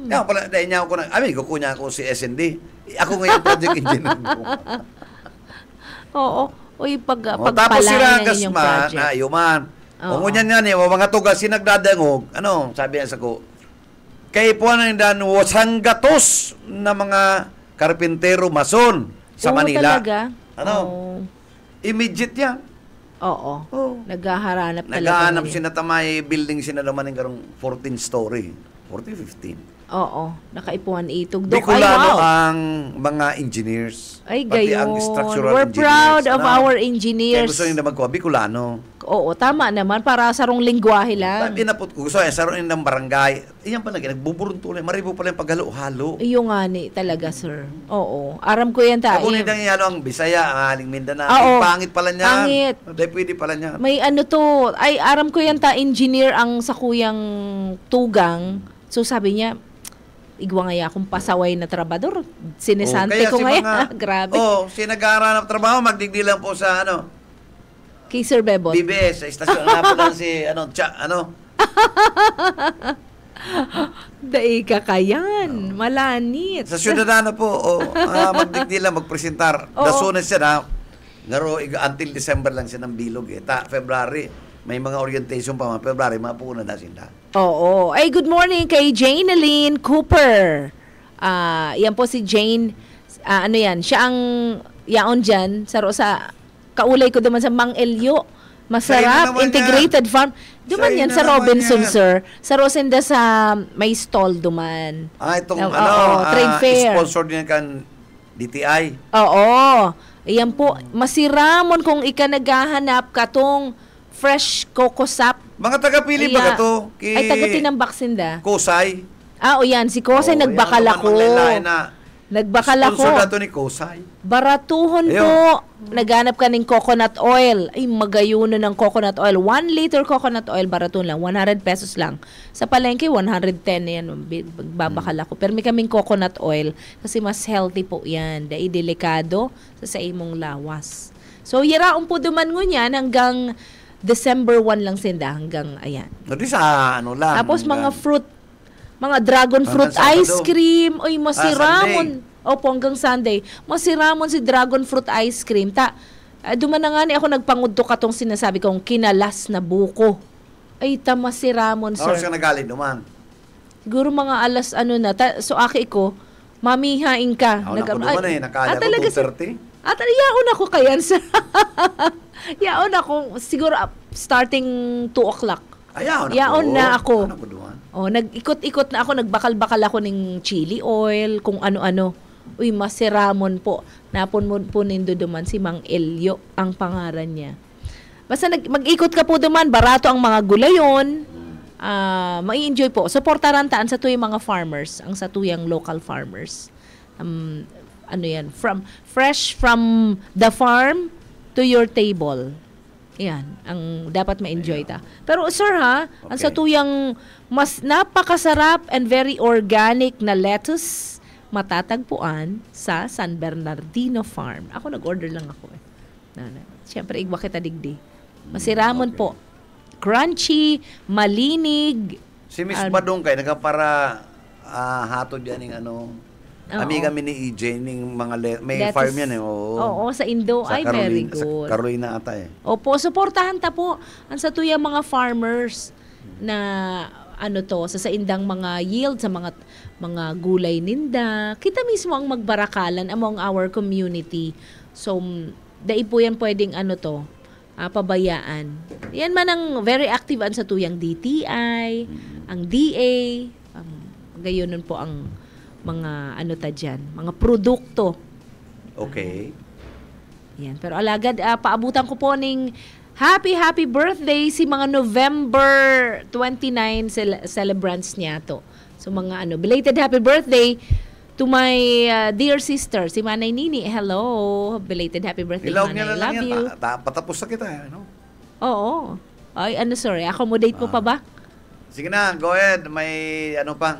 Yan pala, dahil niya ako kukuha niya ako si SND. Ako ngayon project engineer ko. Oo. Uy, Tapos si pagpalain na Ragas inyong man, project. yuman. Oo. Kung ganyan nga mga tugas, sinagdadangog, sabi niya sa ko, kay po na dan wasanggatos na mga karpintero mason sa Oo, Manila. talaga. Oo. Immediate yan. Oo. Oo. Naghahanap talaga. Naghahanap ngayon. sinatamay building sinalaman ng karong 14 story. 14, 15. Oo. Nakaipuan itog. Dok, ay, Bicolano wow. ang mga engineers. Ay, Pati ang gayon. structural We're engineers. proud of our Kaya engineers. gusto nyo na magkuha, Bicolano. Oo, tama naman. Para sarong lingwahe lang. Inapot ko. Gusto sa rin ng barangay. Iyan pa lagi, nagbuburong tuloy. Maribo pala yung paghalo-halo. Iyo nga ni talaga, sir. Oo. Aram ko yan tayo. Kung nang ihalo ang Bisaya, ang Aling Mindanao. Oo. Ang pangit pala niya. Pangit. Dahil pwede pala niya. May to. Ay, aram ko yan engineer ang sa kuyang tugang. So sabi niya, igwa nga akong pasaway na trabador. Sinesante ko ngayon. Grabe. sinag-aaral ng trabaho, magdigdilan po sa Kay Sir Bebot. BBS, sa istasyon. Hanapon lang si, Daig ka kayan. Malanit. Sa Ciudadano po, magdigdilan, magpresentar. Oo. Dasunan siya na, until December lang siya ng bilog. February, may mga orientation pa mga February, mapuna na sila. Oo. Ay, good morning kay Janeline Cooper. Yan po si Jane. Ano yan? Siya ang yaon dyan sa kaulay ko duman sa Mang Elyo. Masarap, integrated farm. Duman yan sa Robinson, sir. Sa Rosenda sa may stall duman. Itong trade fair. Sponsor niya kan DTI. Oo. Ayan po, masiramon kung ika naghahanap katong fresh coco sap. Mga taga-pili ba to? Ay, taga-tinambak sinda. Kusay. O yan, si Kusay nagbakal ako. Nagbakal ako. Sponsor na to ni Kusay. Baratuhon po. Naghanap ka ng coconut oil. Ay, magayuno ng coconut oil. 1 liter coconut oil, baratuhon lang. 100 pesos lang. Sa palengke, 110 na yan. Babakal ako. Pero may kaming coconut oil kasi mas healthy po yan. Dahil delikado sa imong lawas. So, yaraon po duman ngunyan hanggang December 1 lang sinda. Hanggang, ayan. Hindi sa lang. Tapos mga fruit, mga dragon fruit ice cream. Uy, masiramon. Opo, hanggang Sunday. Masiramon si dragon fruit ice cream. Duman na nga ni ako nagpangudto katong sinasabi kong kinalas na buko. Ay, masiramon, sir. Oras ka nagaling duman? Siguro mga alas so aki ko, mamihain ka. Ako duman nakaya ko 2:30. Yaon ako kayan, sir. Yaon ako, siguro starting 2 o'clock. Yaon na ako. Nag-ikot-ikot na ako, nagbakal-bakal ako ng chili oil, kung ano-ano. Uy, masiramon po. Napon po nindo duman si Mang Elyo, ang pangaran niya. Basta mag-ikot ka po duman, barato ang mga gulayon. Mai-enjoy po. Suportaran taan sa tuyang mga farmers, ang sa tuyang local farmers. Fresh from the farm to your table. Yan, ang dapat ma-enjoy ta. Pero sir ang sa tuyang mas napakasarap and very organic na lettuce matatagpuan sa San Bernardino Farm. Ako nag-order lang ako Siyempre, igwa kita digdi. Masiramon po. Crunchy, malinig. Si Miss Badong kay nagapara hatod yan ng amiga mi ni EJ ning mga may lettuce, farm yan Oo, sa Indo ay very good. Sa Carolina ata Opo, suportahan ta po ang sa tuyang mga farmers na sa indang mga yield sa mga gulay ninda. Kita mismo ang magbarakalan among our community. So dai po yan pwedeng pabayaan. Yan man ang very active sa tuyang DTI, ang DA, gayon po ang mga mga produkto. Okay. Yan. Pero alagad, paabutan ko po ng happy birthday si mga November 29 celebrants niya to. So mga belated happy birthday to my dear sister, si Manay Nini. Hello. Belated happy birthday, Manay. I love you. Patapos na kita, Oo. Ay, sorry. Accommodate mo pa ba? Sige na, go ahead. May pa.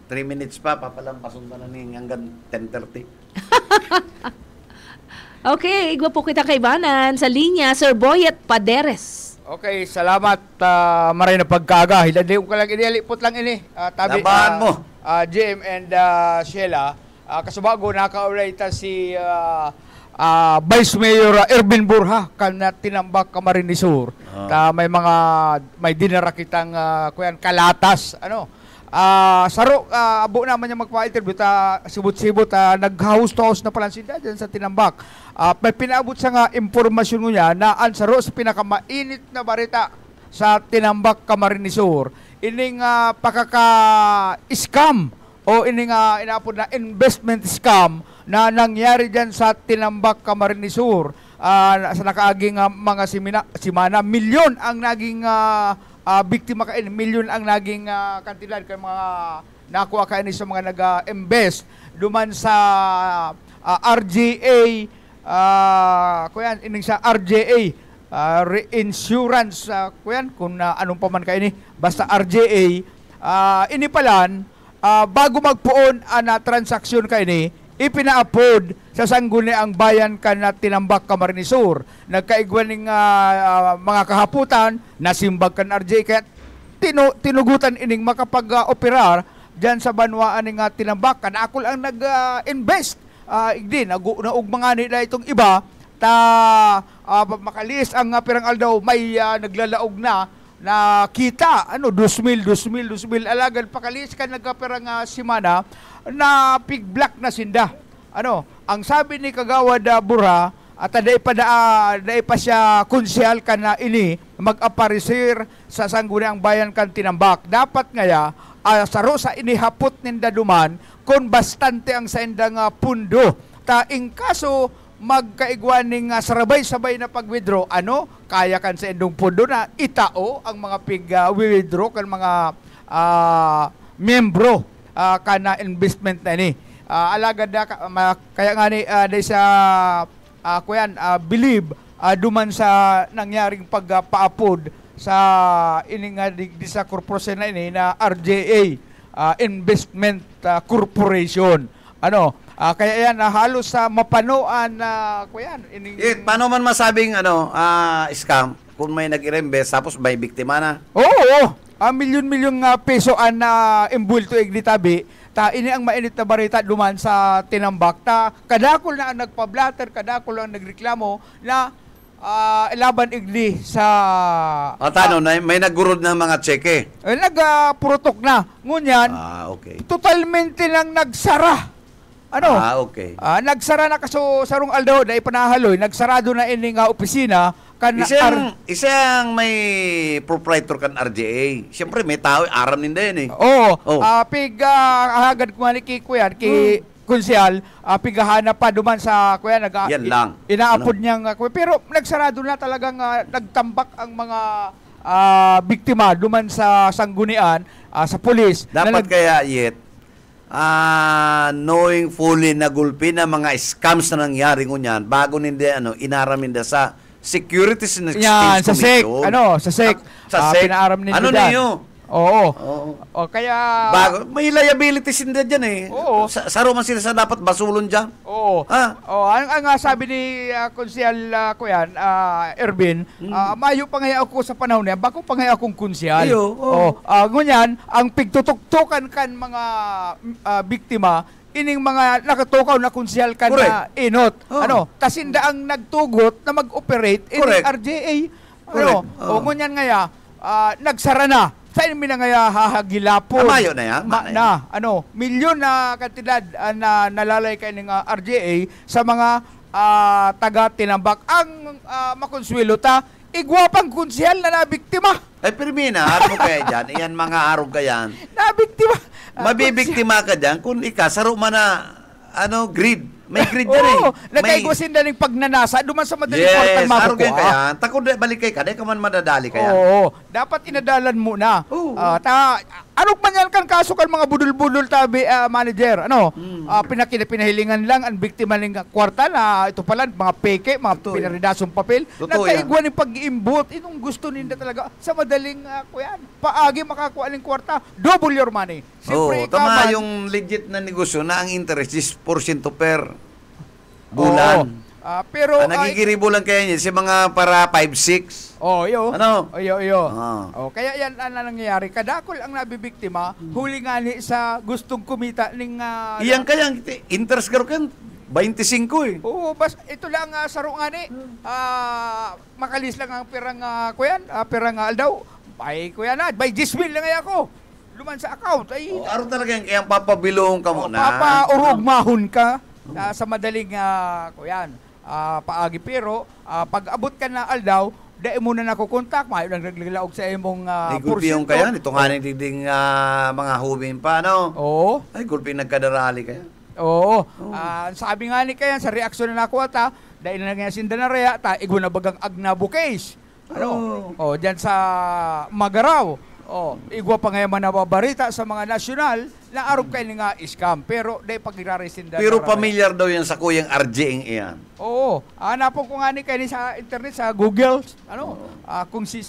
3 minutes pa, papalampasun ka na hanggang 10:30. Okay, igwa po kita kaibanan sa linya, Sir Boyet Paderes. Okay, salamat. Maray na pagkaga. Hiladi ko lang inilipot lang ini. Labahan mo. Jim and Sheila. Kasubago, nakaulay ta si Vice Mayor Ervin Burha kan tinambak Camarines Sur. May dinara kitang kalatas saro abo naman niya magpa-interview sibot-sibot nag-house-to-house na pala sila dyan sa tinambak. May pinaabot sa nga impormasyon niya na ang saro sa pinakamainit na barita sa tinambak Camarines Sur ining pakaka-scam o ining inaapod na investment scam na nangyari dyan sa tinambak Camarines Sur. Sa nakaaging mga simana, milyon ang naging biktima kain, milyon ang naging kantidad kay mga nakuha kain sa mga nag-invest duman sa RJA ining sa RJA reinsurance kung anong pa man kain basta RJA ini palan bago magpuon na transaksyon kain ipinaapod sa sangguni ang bayan na tinambak Camarines Sur. Nagkaigwan ng mga kahaputan, nasimbag kan RJ, kaya tinugutan ining makapag-operar dyan sa banwaan ng tinambak. Kanakol ang nag-invest. Naug mga nila itong iba, makalis ang pirang aldaw may naglalaog na kita 2,000 alagad pakalis ka nagkapirang simana na pig-black na sinda. Ang sabi ni Kagawad Burha at day pa siya konsyal ka na ini mag-aparisir sa sangguniang bayan kan Tinambak. Dapat ngaya saro sa inihapot ninda duman kung bastante ang sa indang pundo. Taing kaso magkaigwaning sarabay-sabay na pag-withdraw, kaya kan sa indong pundo na itao ang mga pig-withdraw kan mga membro kana investment na ini. Alagad kaya nga ni day sa believe duman sa nangyaring pagpaapod sa ining di sa korporasyon na ini na RJA Investment Corporation. Kaya yan halos sa mapanoan paano man masabing scam kung may nag-invest tapos may biktima na? Oo. Milyon-milyong peso ang imbulto igditabi. Ini ang mainit na barita duman sa Tinambak. Kadakol na ang nagpa-blatter, kadakol ang nagreklamo na laban igli sa may naggurod ng mga tseke. Nagpurutok na. Ngunyan, okay. Totalmente lang nagsara. Okay. Nagsara na kaso sarong aldaw na ipanahaloy, nagsarado na ining opisina kan isang may proprietor kan RJA. Siyempre may tao aram ninda yan eh. Hagad ko man ki kuyan ki konsyal, pigahana pa duman sa kuya yan lang. Inaapod niyang pero nagsarado na talagang nagtambak ang mga biktima duman sa sanggunian sa pulis. Dapat kaya knowing fully na gulpi na mga scams na nangyari ngunyan bago ninda inaram ninda sa Securities and Exchange Commission. Sa SEC. Pinaaram ninda. Niyo? Oo. Kaya bago may liabilities nila diyan eh. Oo. Saro man sila sa dapat basulon diyan. Oo. Ang sabi ni konsyal kuyan Ervin, mayo pa ngaya ako sa panahon niya, bako pa ngaya akong konsyal. Ngunyan, ang pigtutuktukan kan mga biktima ining mga nakatukaw na konsyal kan na inot. Tasinda ang nagtugot na mag-operate ining RJA. Ngunyan ngaya nagsara na. Sa inyo na ngaya hahagilapon. Mayo na yan. Milyon na kantidad na nalalay kayo ng RJA sa mga taga-Tinambak. Ang makonsuelo igwapang konsyal na nabiktima. Pirmina, harap mo kaya dyan. Iyan mga harap ka yan. Nabiktima. Mabibiktima ka dyan kung saro man na, grid. May grid dyan eh. Nagkaigwasin na ng pagnanasa, duman sa madaling portal makukuha. Kaya. Takot balik kay ka, ka man madadali kaya. Dapat inadalan muna. Anong man yan kan kaso kan mga budol-budol manager? Pinahilingan lang ang biktima ng kwarta na ito pala, mga peke, mga pinaridasong papel. Nagkaigwa ng pag-iimbot. Itong gusto ninda talaga sa madaling paagi makakuha ng kwarta. Double your money. Tama yung legit na negosyo na ang interest is % per bulan. Pero nagigiribo lang kaya niya si mga para 5-6. Kaya yan ang nangyayari. Kadakol ang nabibiktima, huli nga ni sa gustong kumita ning iyan kaya interest garo kan 25 eh. Ito lang saro nga ni. Makalis lang ang pirang pirang aldaw. Bay kuya na, bay 10,000 lang ako. Luman sa account araw talaga yung papabilong ka muna. Papaurugmahon ka sa madaling paagi pero pag abot ka na aldaw dai mo na nakukontak mayo lang naglaog sa imong gulpiyong kaya ito nga ding mga hubin pa ay gulping nagkadarali kaya sabi nga ni kaya sa reaksyon na nakuha dahil na nga sinda na rea igwa na bagang agnabo case diyan sa Magaraw. Igwa pa ngayon nababarita sa mga nasyonal na arog kayo nga scam. Pero dahil pag-iraresinda. Pero familiar daw yan sa kuyang RJing iyan. Hanapon ko nga ni kayo sa internet, sa Google. Kung si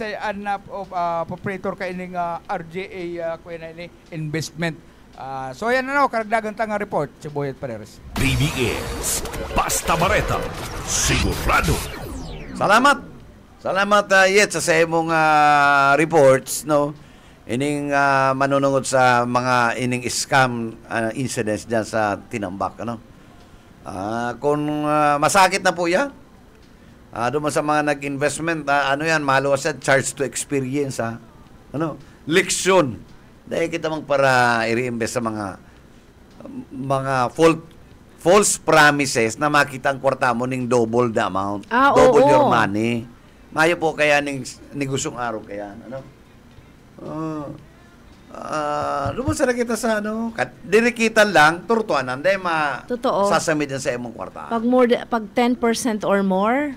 operator kayo ng RJA kuya na ini investment. So yan karagdagan tanga report si Boyet Pareres. BBS Basta Bareta sigurado. Salamat Yet sa imong reports ining manunungod sa mga ining scam incidents diyan sa Tinambak kung masakit na po yan Doon sa mga nag-investment, ano yan, maluwas yan, charge to experience, ha? Ano? Leksyon. Dahil kita mang para i-reinvest sa mga false promises na makita ang kwarta mo ning double the amount. Double your money. Mayo po kaya ning gustong araw kaya, ano? Lumusara kita sa ano, dinikitan lang, turtuan, anday sasamid yan sa imong kwarta. Pag 10% or more,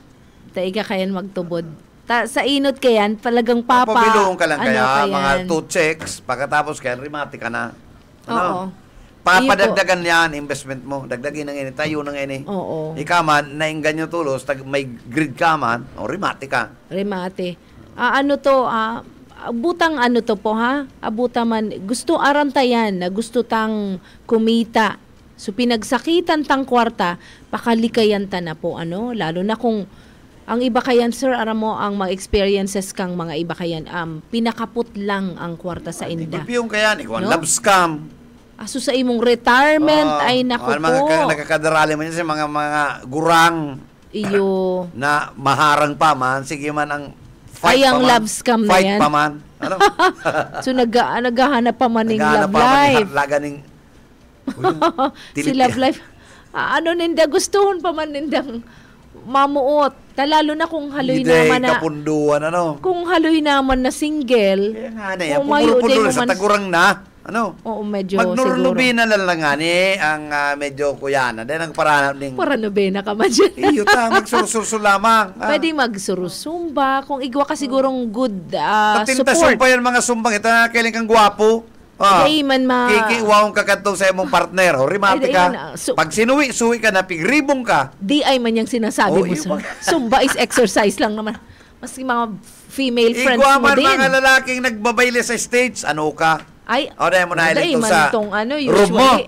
taiga kayan magtubod. Sa inot kayan, talagang papabiluong ka lang kaya, kayan? mga 2 checks, pagkatapos kayan, rimati ka na. Ano? Oo. Papadagdagan yan, investment mo. Dagdagin ng ini, tayo ng ini. Oo. Ikaman, nainggan nyo tulos, may grid ka man, o rimati ka. Rimati. Butang ano to po ha? Abuta man, gusto arantayan na gusto tang kumita. So pinagsakitan tang kwarta, pakalikayan ta na po ano, lalo na kung ang iba kayan sir, aram mo ang mga experiences kang mga iba kayan, pinakaput lang ang kwarta sa inda. Ipiyong kayan, ikaw love scam. Aso sa imong retirement, ay naku po. Nakakadarali man yan sa mga gurang. Iyo. Na maharang pa man, sige man ang fight pa man. Love scam na yan. Fight pa man. Ano? So naghahanap pa man ng love life. Si love life. Ano ninda, gustuhon pa man nindang mamuot. Lalo na kung haloy naman na kapunduan, ano? Kung haloy naman na single. Kaya nga na yan. Pumuro sa tagurang na. Ano? Oo, medyo Magnurnubina lang ni ang medyo kuyana. Dahil ang paranap ning... Paranubina ka man dyan. Iyo ta, magsursurso lamang. Pwede magsurusumba. Kung igwa ka sigurong good support. Pa yan mga sumbang. Ito na kailan kang gwapo. Kikiwawang kakantong sa imong partner. Rimati ka. Pag suwi ka na, pigribong ka. Di ay man yung sinasabi mo sa Zumba is exercise lang naman. Maski mga female friends mo din. Igwaman mga lalaking nagbabayle sa stage. Ano ka? Ay, dahil mo nahiling ito sa room mo.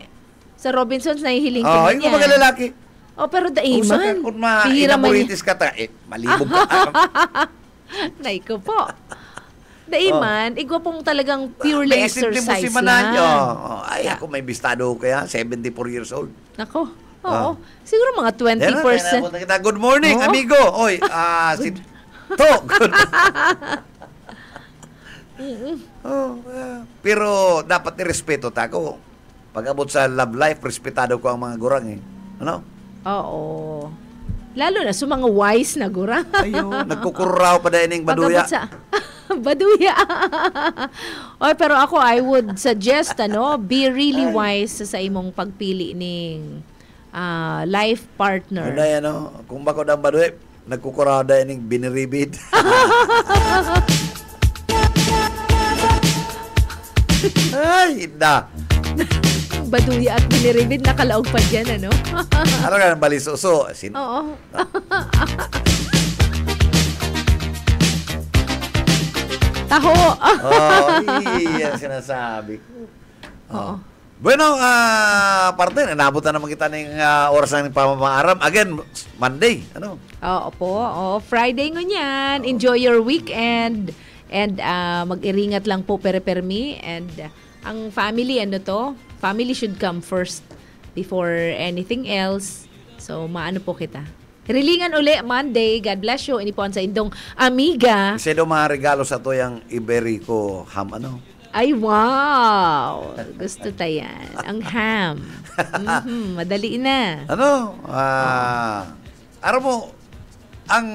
Sa Robinsons, nahihiling ko man yan. Yung mga lalaki. Pero daiman. Kung inamuritis ka ta, malibog ka. Naiko po. Daiman, igwa pong talagang purely exercise lang. Ay, ako may bistado kaya, 74 years old. Nako, oo. Siguro mga 20%. Good morning, amigo. Oy, si To. Pero dapat irespeto tako. Pag abot sa love life, respetado ko ang mga gurang eh. Ano? Oo. Lalo na sa mga wise na gurang. Ayun, nagkukuraw pa dahil ng baduya. Baduya. Pero ako, I would suggest, be really wise sa imong pagpili ng life partner. Kung bako ng baduya, nagkukuraw dahil ng biniribid. Ay, hindi. Baduya at biniribid, nakalaog pa dyan, ano? Ano ka, balisoso? Oo. Taho. Yan sinasabi ko. Oo. Bueno, partner, nabutan naman kita ng oras ng pamamaaram. Again, Monday. Ano? Oo po. Friday ngunyan. Enjoy your weekend. And mag-iringat lang po permi. And ang family, family should come first before anything else. So, maano po kita. Rilingan uli Monday. God bless you. Ini po sa indong amiga. Kasi daw mga regalo sa to yung Iberico ham, Ay, wow! Gusto tayan. Ang ham. Madali na. Aram mo, ang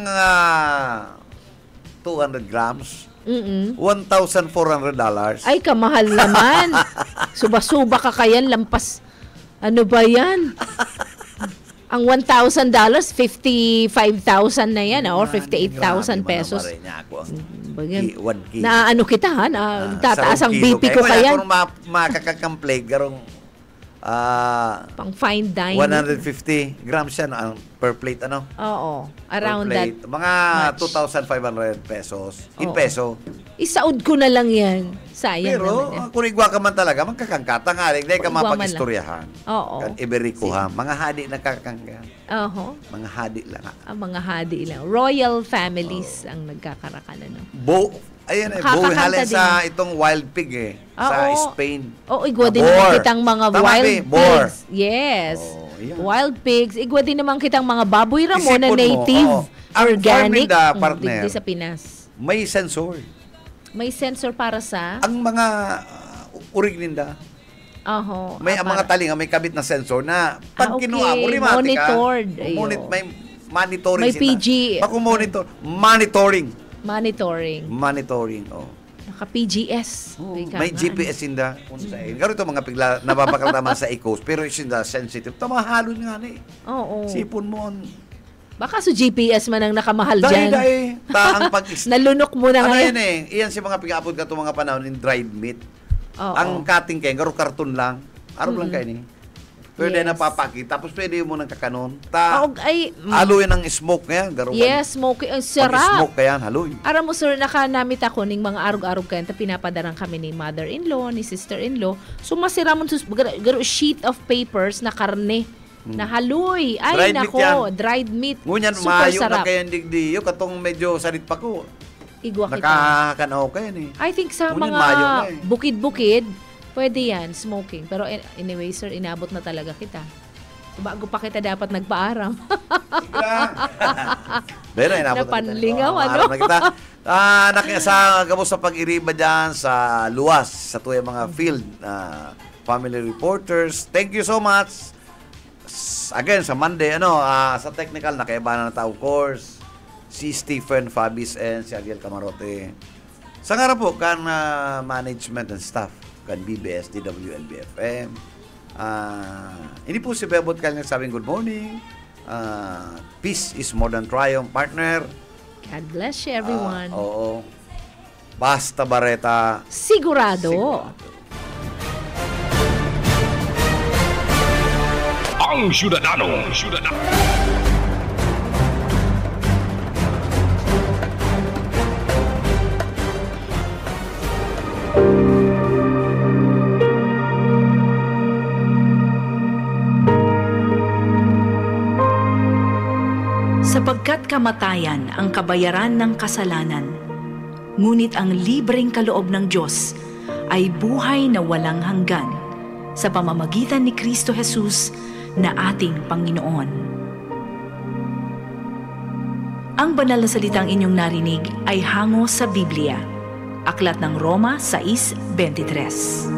200 grams, $1,400. Ay, kamahal naman. Suba-suba ka kayan, lampas. Ano ba yan? Ang $1,000, 55,000 na yan, or 58,000 pesos. Na ano kita, ha? Tataas ang BP ko kaya. Kung makakakamplay, garong pang fine dining. 150 grams yan per plate, Oo, around that. Mga 2,500 pesos. In peso. Isaud ko na lang yan. Sayang pero, naman. Kung igwa ka man talaga, magkakangkata nga rin. Dahil ka mapag-istoryahan. Oo. Kan Iberico ha. Mga hadi na kakangga. Oo. Mga hadi lang. Ang mga hadi lang. Royal families ang nagkakarakanan. Ayun buhay sa itong wild pig sa Spain. Igwa din naman kitang mga wild pigs. Yes. Wild pigs. Igwa din naman kitang mga baboy ramo na native. Ang organic, Farmlinda, partner, digdi sa Pinas. may sensor. May sensor para sa? Ang mga urigninda, may ang mga talinga, may kabit na sensor na pag okay. kinuha mo, limatika, Monitored. may monitoring May sila. PG. Monitoring, oh. Naka-PGS. May GPS inda. Garo ito mga pigla, nababakaltaman sa e-coast, pero isinda sensitive. Tamahalon nga ni. Oo. Sipon mo. Baka sa GPS man ang nakamahal dyan. Dahil, taang pag nalunok mo na ano ngayon. yan iyan si mga pig-apod ka itong mga panahon in dried meat. Oo. Ang cutting kayo, garo karton lang. Araw lang kayo ni. Pwede napapaki, tapos pwede mo nang kakanon. Haluin ang smoke ngayon. Yes, smoke. Ang sarap. Pag-smoke kaya, haluin. Aram mo, sir, nakanamit ako ng mga arog-arog kayo. Pinapadarang kami ni mother-in-law, ni sister-in-law. So, masira mo garo sheet of papers na karne. Na haluy. Ay, dried nako. meat Dried meat. Ngunyan, super mayo sarap. na kayang digdiyo. Katong medyo sarit pa ko. Igwa kita. Nakakanaw kayo ni. I think sa Ngunyan, mga mayo na bukid-bukid, pwede yan, smoking. Pero anyway, sir, inabot na talaga kita. Bago pa kita dapat nagpaaram. Pero inabot Napanlingaw, na kita. Sa gabos sa pag-iriba dyan sa luwas, sa tuyang mga field family reporters. Thank you so much. Again, sa Monday, sa technical, nakaibanan na tao course. Si Stephen Fabis and si Ariel Camarote. Sa nga po, kan management and staff, kan BBS, DWLB FM. Hindi po si Bebot Kal nagsabing good morning. Peace is more than triumph, partner. God bless you, everyone. Oo. Basta Bareta. Sigurado. Ang Syudadano. Sapagkat kamatayan ang kabayaran ng kasalanan, ngunit ang libreng kaloob ng Diyos ay buhay na walang hanggan sa pamamagitan ni Kristo Jesus na ating Panginoon. Ang banal na salitang inyong narinig ay hango sa Biblia. Aklat ng Roma 6:23.